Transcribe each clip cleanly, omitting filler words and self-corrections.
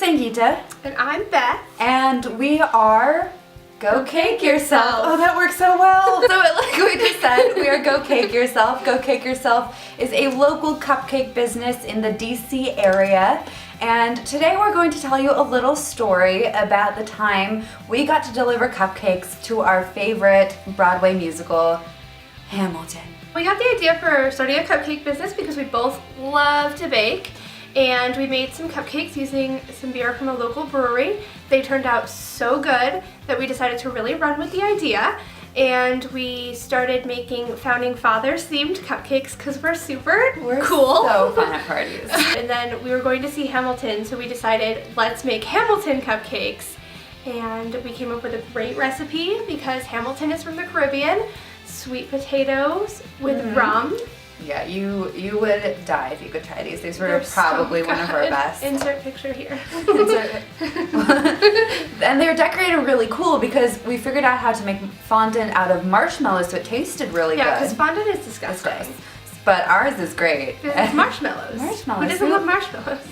Sangeeta. And I'm Beth. And we are Go Cake Yourself. Oh, that works so well. So like we just said, we are Go Cake Yourself. Go Cake Yourself is a local cupcake business in the DC area. And today we're going to tell you a little story about the time we got to deliver cupcakes to our favorite Broadway musical, Hamilton. We got the idea for starting a cupcake business because we both love to bake. And we made some cupcakes using some beer from a local brewery. They turned out so good that we decided to really run with the idea. And we started making Founding Fathers themed cupcakes because we're super cool. So fun at parties. And then we were going to see Hamilton, so we decided let's make Hamilton cupcakes. And we came up with a great recipe because Hamilton is from the Caribbean. Sweet potatoes with rum. Yeah, you would die if you could try these. These were They're probably so one of our good. best. Insert picture here. And they were decorated really cool because we figured out how to make fondant out of marshmallows, so it tasted really good. Yeah, because fondant is disgusting. But ours is great. It's marshmallows. Marshmallows. Who doesn't love marshmallows?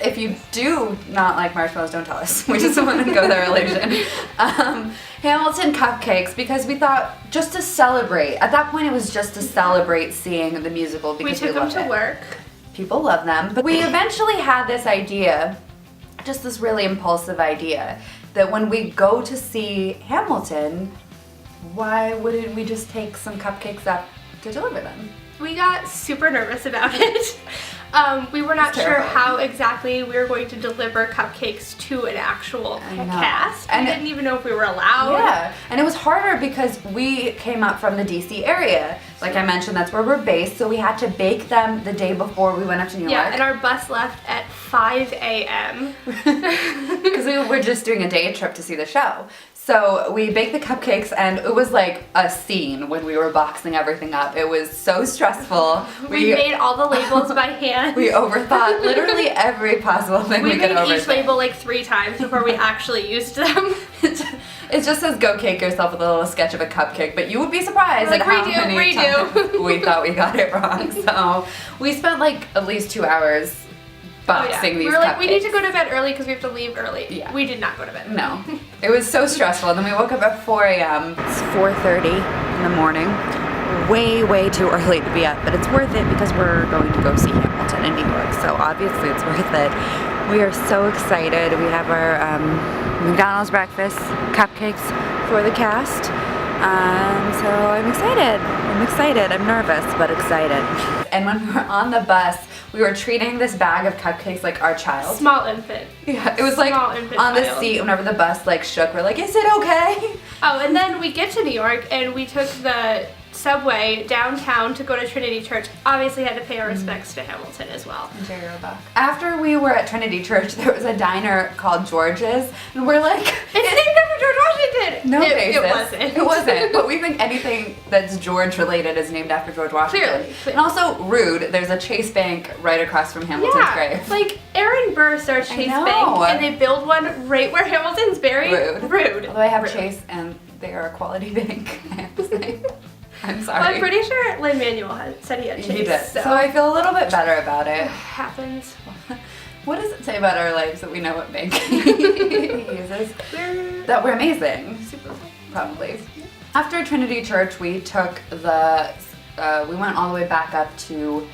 If you do not like marshmallows, don't tell us. We just want to go there illusion. Hamilton cupcakes, because we thought just to celebrate. At that point, it was just to celebrate seeing the musical because we took them to work. People love them. But we eventually had this idea, just this really impulsive idea, that when we go to see Hamilton, why wouldn't we just take some cupcakes up to deliver them? We got super nervous about it. We were not sure how exactly we were going to deliver cupcakes to an actual cast. We didn't even know if we were allowed. Yeah, and it was harder because we came up from the DC area. Like I mentioned, that's where we're based, so we had to bake them the day before we went up to New York. Yeah, and our bus left at 5 a.m. Because we were just doing a day trip to see the show. So we baked the cupcakes and it was like a scene when we were boxing everything up. It was so stressful. We made all the labels by hand. We overthought literally every possible thing we could overthink. We made each label like 3 times before we actually used them. It just says Go Cake Yourself with a little sketch of a cupcake, but you would be surprised at how many times we thought we got it wrong. So we spent like at least 2 hours boxing these cupcakes. We were like, we need to go to bed early because we have to leave early. Yeah. We did not go to bed. No. It was so stressful. And then we woke up at 4 a.m. It's 4:30 in the morning. Way too early to be up, but it's worth it because we're going to go see Hamilton in New York. So obviously it's worth it. We are so excited. We have our McDonald's breakfast cupcakes for the cast. So I'm excited. I'm nervous, but excited. And when we were on the bus, we were treating this bag of cupcakes like our child. Small infant. Yeah, it was like on the seat whenever the bus like shook. We're like, is it okay? Oh, and then we get to New York and we took the subway downtown to go to Trinity Church. Obviously had to pay our respects to Hamilton as well. Jerry Roebuck. After we were at Trinity Church, there was a diner called George's, and we're like, it's named after George Washington! No, it wasn't. But we think anything that's George related is named after George Washington. Clearly. And also rude. There's a Chase Bank right across from Hamilton's grave. Like Aaron Burr starts Chase Bank, and they build one right where Hamilton's buried. Rude. Although I have Chase, and they are a quality bank, I have to say. I'm sorry. Well, I'm pretty sure Lin-Manuel said he had Chase. He did. So I feel a little bit better about it. Happens. What does it say about our lives that we know what bank he uses? That we're amazing. Super cool. Probably. After Trinity Church, we took the, we went all the way back up to...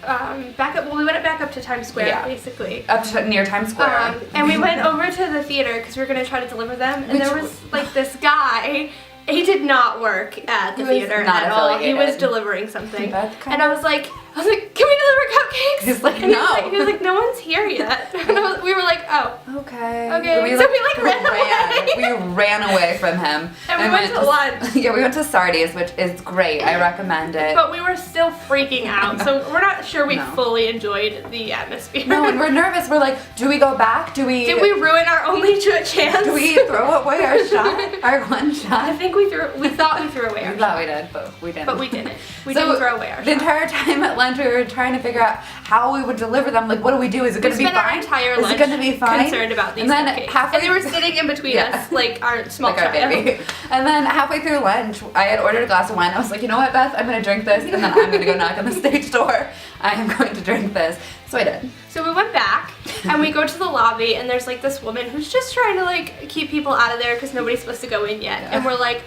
we went back up to Times Square, basically. Up to near Times Square. And we went over to the theater because we were going to try to deliver them. And there was like this guy... He did not work at the theater at all. He was delivering something. And I was like, can we deliver cupcakes? He's like, and no. He was like, no one's here yet. And we were like, oh. Okay. Okay. So we ran away. We ran away from him. And we went to lunch. Yeah, we went to Sardi's, which is great. I recommend it. But we were still freaking out. So we're not sure we fully enjoyed the atmosphere. No, and we're nervous. We're like, do we go back? Did we ruin our only chance? Do we throw away our shot? Our one shot? I think we thought we threw away our shot. We thought we did, but we didn't. But we didn't. We didn't throw away our shot. The entire time at lunch. We were trying to figure out how we would deliver them. Like, what do we do? Is it going to be spent our fine? entire Is it lunch going to be fine? concerned about these And then cupcakes. halfway And they were sitting in between us, like our small like our child. baby. And then halfway through lunch, I had ordered a glass of wine. I was like, you know what, Beth? I'm going to drink this, and then I'm going to go knock on the stage door. I am going to drink this. So I did. So we went back, and we go to the lobby, and there's like this woman who's just trying to like keep people out of there because nobody's supposed to go in yet. Yeah. And we're like,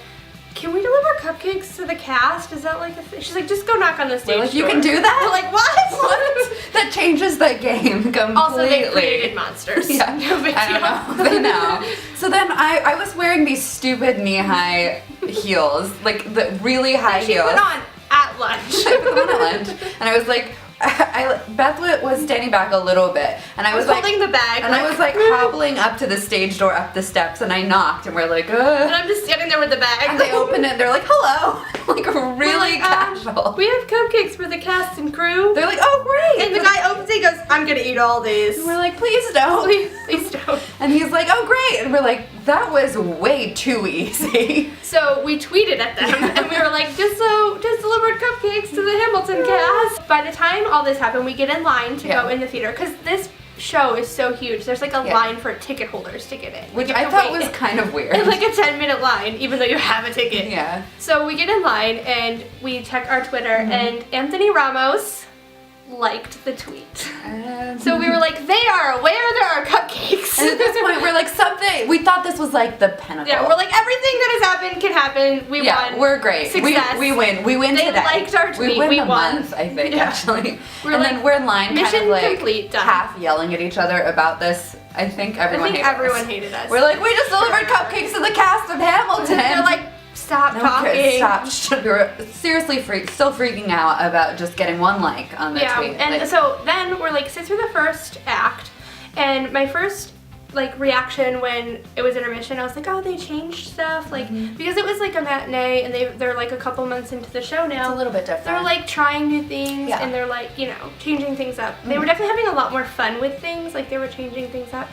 can we deliver cupcakes to the cast? Is that like a thing? She's like, just go knock on the stage We're like, you door. can do that? We're like, what? What? That changes the game completely. Also, they created monsters. Yeah, No big I deal. don't know. They know. So then I was wearing these stupid knee-high heels, like the really high She heels. put on at lunch. I put them on at lunch, and I was like, Beth was standing back a little bit, and I was like, holding the bag, and I was like hobbling up to the stage door, up the steps, and I knocked, and we're like, and I'm just standing there with the bag. and they opened it, and they're like, hello, like really We're like, casual. we have cupcakes for the cast and crew. They're like, oh great, And the guy opens it, he goes, I'm gonna eat all these. and we're like, please don't. Please don't. And he's like, oh great, and we're like, that was way too easy. So we tweeted at them and we were like, just delivered cupcakes to the Hamilton cast. By the time all this happened, we get in line to go in the theater because this show is so huge. There's like a line for ticket holders to get in. Which You have I to thought wait was kind of weird. in like a 10-minute line, even though you have a ticket. Yeah. So we get in line and we check our Twitter and Anthony Ramos liked the tweet. So we were like, they are aware there are cupcakes. And at this point, we're like, something. We thought this was like the pinnacle. Yeah, we're like, everything that has happened can happen. We won. We're great. Success. We win. We win They today. liked our tweet. We win We the won. month, I think, Yeah. actually. We're and like, then we're in line, kind mission of like complete, done. half yelling at each other about this. I think everyone hated us. We're like, we just delivered cupcakes to the cast of Hamilton. They're like, stop No, talking. stop. We were seriously still freaking out about just getting one like on the tweet. And like, so then we're like, sit through the first act, and my first like reaction when it was intermission, I was like, oh, they changed stuff, like because it was like a matinee, and they're like a couple months into the show now. it's a little bit different. They're like trying new things, Yeah. and they're like, you know, changing things up. They were definitely having a lot more fun with things, like they were changing things up.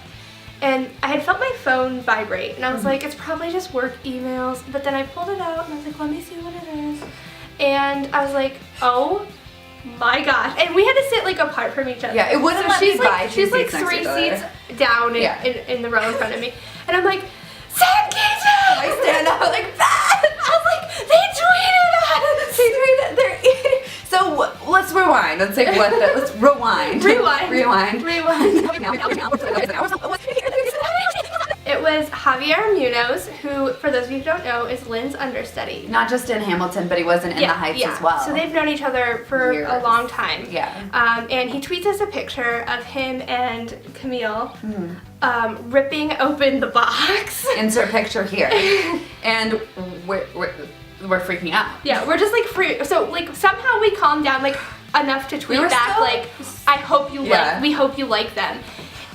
And I had felt my phone vibrate, and I was like, it's probably just work emails. But then I pulled it out, and I was like, let me see what it is. And I was like, oh my gosh. And we had to sit like apart from each other. Yeah, it wouldn't let me buy two she's like seats next to 3 each other. seats down in the row in front of me. And I'm like, Sam Keaton! I stand up like that. I was like, they tweeted us! They tweeted they're eating. So let's rewind. Let's say what the, let's rewind. Rewind. It was Javier Munoz, who, for those of you who don't know, is Lynn's understudy. Not just in Hamilton, but he was in the Heights as well. So they've known each other for Years. a long time. Yeah. And he tweets us a picture of him and Camille ripping open the box. Insert picture here. And we're freaking out. Yeah, we're just like free. So like somehow we calmed down like enough to tweet were back still- like, I hope you like. We hope you like them.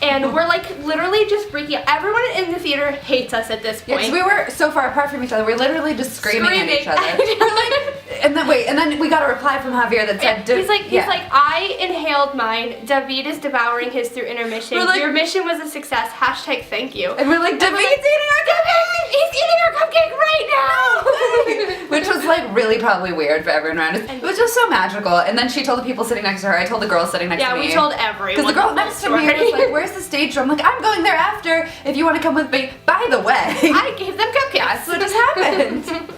And we're like literally just freaking out. Everyone in the theater hates us at this Yeah, point. 'cause we were so far apart from each other. We're literally just screaming at each other. I know. We're like, and then we got a reply from Javier that said, he's like, I inhaled mine. David is devouring his through intermission. We're like- Your mission was a success. # thank you. and we're like, David's eating our cupcake. He's eating our cupcake right now. Which was like really probably weird for everyone around us. It was just so magical. And then she told the people sitting next to her. I told the girl sitting next to me. Yeah, we told everyone. Because the girl next to me was like, where's the stage door? I'm like, I'm going there after if you want to come with me. By the way. I gave them cupcakes. That's what just happened.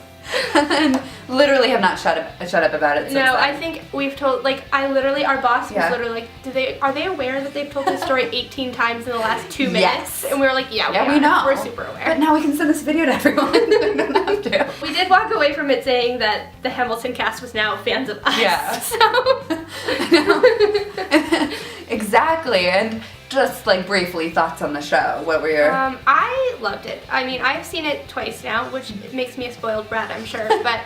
And then literally have not shut up about it since No, then. I think we've told, like, our boss was Yeah. literally like, are they aware that they've told this story 18 times in the last 2 minutes? Yes. And we were like, yeah, we know. We're super aware. But now we can send this video to everyone. We don't have to. We did walk away from it saying that the Hamilton cast was now fans of us. Yeah. So. Exactly. And just like briefly, thoughts on the show. What were your... I loved it. I mean, I've seen it twice now, which makes me a spoiled brat, I'm sure. But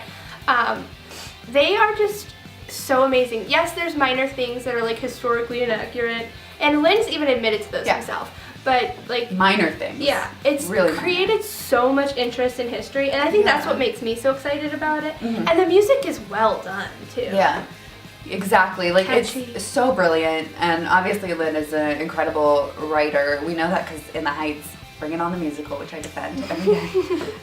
they are just so amazing. Yes, there's minor things that are like historically inaccurate, and Lynn's even admitted to those himself. But like minor things. Yeah, it's really created so much interest in history, and I think that's what makes me so excited about it. And the music is well done too. Yeah. Exactly. Like Catchy. it's so brilliant, and obviously Lynn is an incredible writer. We know that because In the Heights, Bring It On the musical, which I defend every day,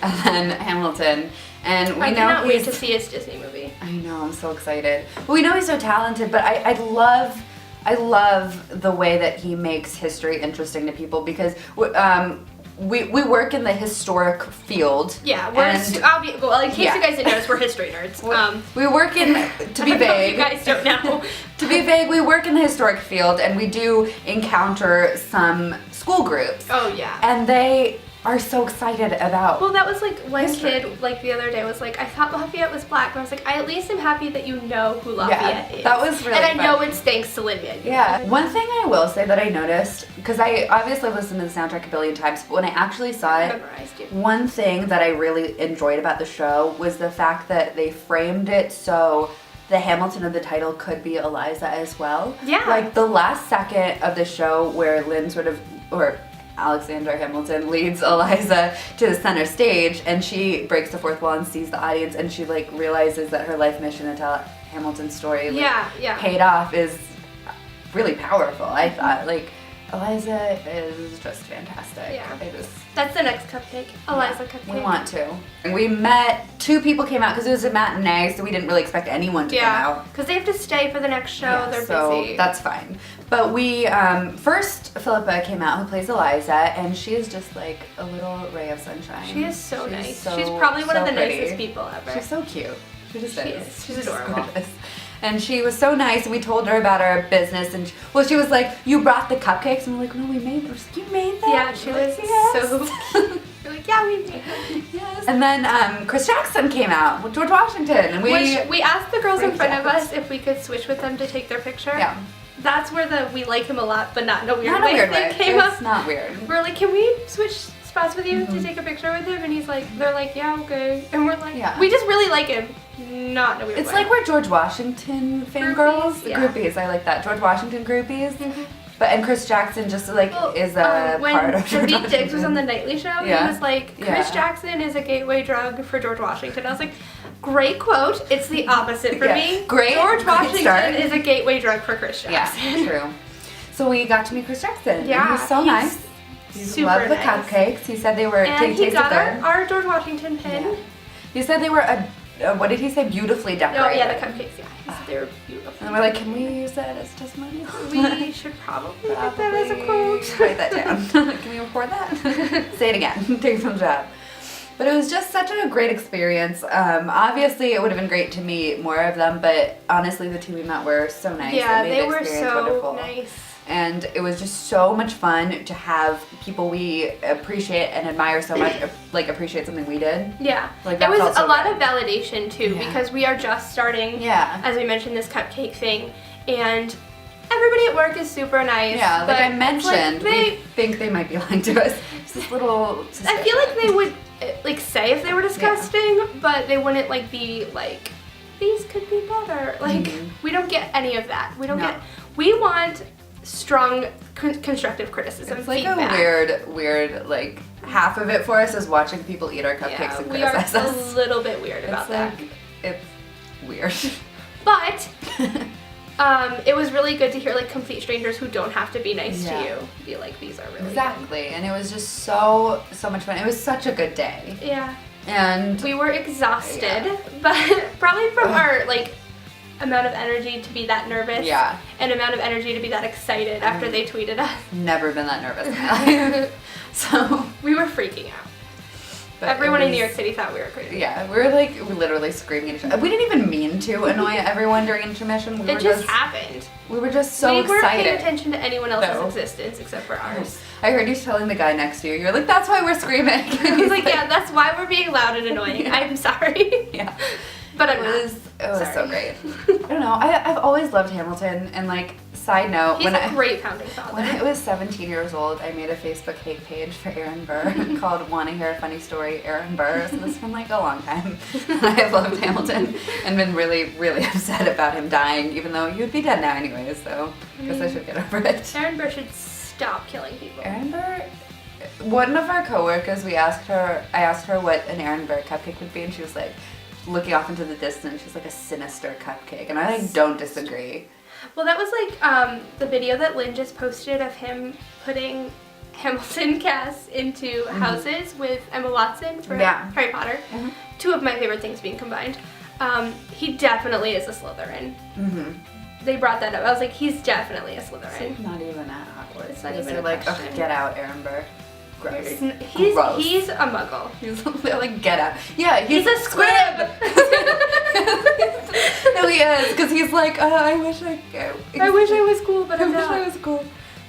and then Hamilton, And we I know cannot wait he's, to see his Disney movie. I know, I'm so excited. But we know he's so talented, but I love the way that he makes history interesting to people because we work in the historic field. Yeah, well, in case you guys didn't notice, we're history nerds. We work in, to be vague. You guys don't know. To be vague, we work in the historic field and we do encounter some school groups. Oh yeah. And they are so excited about. Well, that was like one history. kid like the other day was like, I thought Lafayette was black, and I was like, I at least am happy that you know who Lafayette is. That was really And I know fun. it's thanks to Lin-Manuel. Yeah. One thing I will say that I noticed, because I obviously listened to the soundtrack a billion times, but when I actually saw it, Memorized you. one thing that I really enjoyed about the show was the fact that they framed it so the Hamilton of the title could be Eliza as well. Yeah. Like the last second of the show where Lynn or Alexander Hamilton leads Eliza to the center stage and she breaks the fourth wall and sees the audience and she like realizes that her life mission to tell Hamilton's story paid off is really powerful. I thought like Eliza is just fantastic. Yeah. I just That's the next cupcake. Eliza cupcake. we want to. And we met, 2 people came out because it was a matinee, so we didn't really expect anyone to come out. Because they have to stay for the next show. Yeah, They're so busy. that's fine. But we, first Philippa came out who plays Eliza, and she is just like a little ray of sunshine. She is so nice. She's so- probably one of so the pretty. nicest people ever. She's so cute. She just She is. is. She's adorable. gorgeous. And she was so nice. We told her about our business, and she was like, "You brought the cupcakes," and we're like, "No, we made them." She's like, "You made them?" Yeah, she We're was like, "Yes." so We're like, yeah, we made them. Yes. And then Chris Jackson came out with George Washington, and We asked the girls in freaked front of out. us if we could switch with them to take their picture. Yeah. That's where the we like him a lot, but not in a weird Not a way weird thing way. came It's up. not weird. We're like, can we switch spots with you Mm-hmm. to take a picture with him? And they're like, yeah, okay. And we're like, Yeah. we just really like him, not in a weird way. It's like we're George Washington fangirls. Groupies, yeah. Groupies, I like that. George Washington groupies. And Chris Jackson just like is a when part of George Daveed Diggs was Washington. on the Nightly Show, Yeah. he was like, Chris Yeah. Jackson is a gateway drug for George Washington. I was like, great quote. It's the opposite for Yeah. me. Great. George Great Washington start. is a gateway drug for Chris Jackson. Yeah, true. So we got to meet Chris Jackson. Yeah, and he's so he's nice. He super loved the nice. cupcakes. He said they were And he tasted got good. our George Washington pin. Yeah. He said they were what did he say? Beautifully Oh decorated. yeah, the cupcakes. Yeah, he said they were beautiful. And we're like, can we use that as testimonial? We should probably get that as a quote. Write that down. Can we record that? Say it again. Take some job. But it was just such a great experience. Obviously, it would have been great to meet more of them, but honestly, the 2 we met were so nice. Yeah, It made they the were experience so wonderful. nice. And it was just so much fun to have people we appreciate and admire so much, like appreciate something we did. Yeah, Like, it that was felt so a lot good. of validation too, Yeah. because we are just starting. Yeah. As we mentioned, this cupcake thing, and everybody at work is super nice. Yeah, like but I it's mentioned, like we think they might be lying to us. Just this little I feel like suspicion. they would like say if they were disgusting, but they wouldn't like be like these could be better. Like we don't get any of that. We don't No. get. We want strong constructive criticism. It's like feedback. a weird, like, half of it for us is watching people eat our cupcakes Yeah, and we are criticize us. a little bit weird about It's that. like, it's weird. But it was really good to hear like complete strangers who don't have to be nice Yeah. to you be like, these are really Exactly, and it was just so much fun. It was such a good day. good. Yeah. And We were exhausted, Yeah. but probably from our like amount of energy to be that nervous. Yeah. And amount of energy to be that excited after they tweeted us. never been that nervous in my life. So We were freaking out. but Everyone it in New was- York City thought we were crazy. Yeah, we were like literally screaming at each other. We didn't even mean to annoy everyone during intermission. We It were just happened. we were just so we weren't paying excited. attention to anyone else's No. existence except for ours. I heard you telling the guy next to you. You're like, that's why we're screaming. I was like, yeah, that's why we're being loud and annoying. Yeah. I'm sorry. Yeah. But I'm It not. was so Sorry. great. I don't know. I've always loved Hamilton, and like side note, He's a great founding father. when I was 17 years old, I made a Facebook hate page for Aaron Burr called "Want to Hear a Funny Story, Aaron Burr." So this has been like a long time. I have loved Hamilton and been really, really upset about him dying, even though you'd be dead now anyways. So I guess I should get over it. Aaron Burr should stop killing people. Aaron Burr. One of our coworkers, I asked her what an Aaron Burr cupcake would be, and she was like, looking off into the distance, she's like a sinister cupcake, and I like don't disagree. Well, that was like the video that Lynn just posted of him putting Hamilton casts into houses with Emma Watson for Harry Potter. Two of my favorite things being combined. He definitely is a Slytherin. They brought that up. I was like, he's definitely a Slytherin. It's not even at Hogwarts. It's not even they're a like, question. "Ugh, get out, Amber." Gross. He's a muggle. They're like, get out. Yeah, He's a squib! No, he is, because he's like, I wish I was cool, but I'm wish not. I was cool.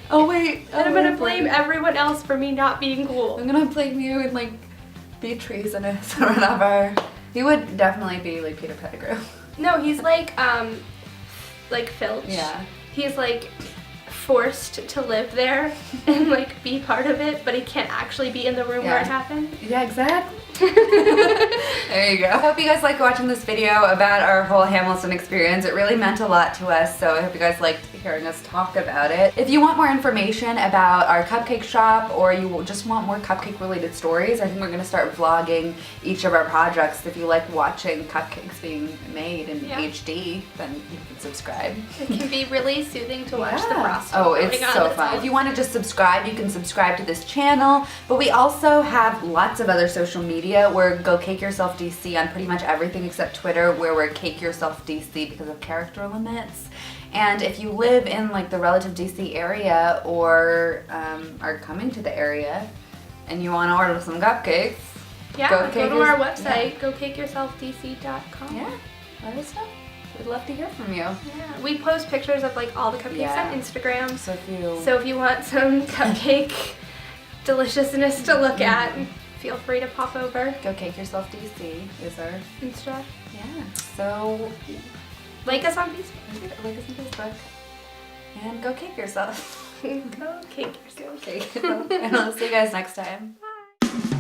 Oh wait. And I'm gonna blame everyone else for me not being cool. I'm gonna blame you and like be treasonous or whatever. He would definitely be like Peter Pettigrew. No, he's like Filch. Yeah. He's like forced to live there and like be part of it, but he can't actually be in the room where it happened. Yeah, exactly. There you go. I hope you guys like watching this video about our whole Hamilton experience. It really meant a lot to us, so I hope you guys liked hearing us talk about it. If you want more information about our cupcake shop, or you just want more cupcake related stories, I think we're going to start vlogging each of our projects. If you like watching cupcakes being made in HD, then you can subscribe. It can be really soothing to watch the process. Oh, it's so fun. If you want to just subscribe, you can subscribe to this channel, but we also have lots of other social media. We're Go Cake Yourself DC on pretty much everything except Twitter, where we're Cake Yourself DC because of character limits. And if you live in like the relative DC area, or are coming to the area and you want to order some cupcakes, go to our website, gocakeyourselfdc.com. Yeah, let us know. We'd love to hear from you. Yeah, we post pictures of like all the cupcakes on Instagram. So if you want some cupcake deliciousness to look at, feel free to pop over. Go Cake Yourself DC is our Insta. Yeah. So like us on Facebook. Like us on Facebook. And go cake yourself. Go cake yourself. Go cake yourself. And I'll see you guys next time. Bye.